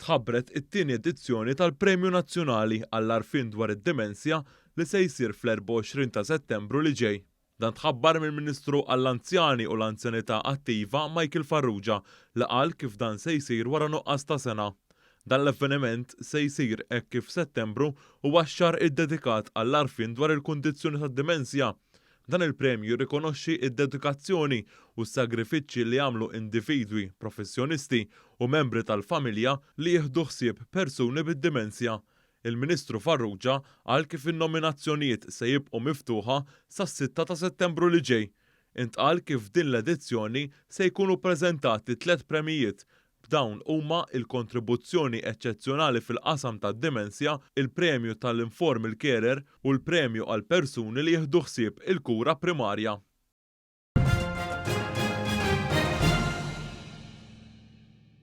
tħabbret it-tieni edizzjoni tal-Premju Nazzjonali għall-Għarfien dwar id-Demenzja li se jsir fl-24 ta' Settembru li ġej. Dan tħabbar mill-Ministru għall-Anzjani u l-Anzjanità Attiva Michael Farrugia li qal kif dan se jsir wara nuqqas ta' sena. Dan l-avveniment se jsir hekk kif Settembru huwa x-xahar iddedikat għall-għarfien dwar il-kundizzjoni tad-demenzja. Dan il-premju rikonoxxi id-dedikazzjoni u s-sagrifiċċji li għamlu individwi, professjonisti u membri tal-familja li jieħdu ħsieb persuni bid-demenzja. Il-Ministru Farrugia qal kif in-nominazzjonijiet se jibqgħu miftuħa sas-6 ta' Settembru li ġej. Intqal kif din l-edizzjoni se jkunu ppreżentati 3 premijiet. B'dawn huma il-kontribuzzjoni eċċezzjonali fil-qasam tad-demenzja, il-premju tal-Informal Carer u l-premju għal persuni li jieħdu ħsieb il-kura primarja.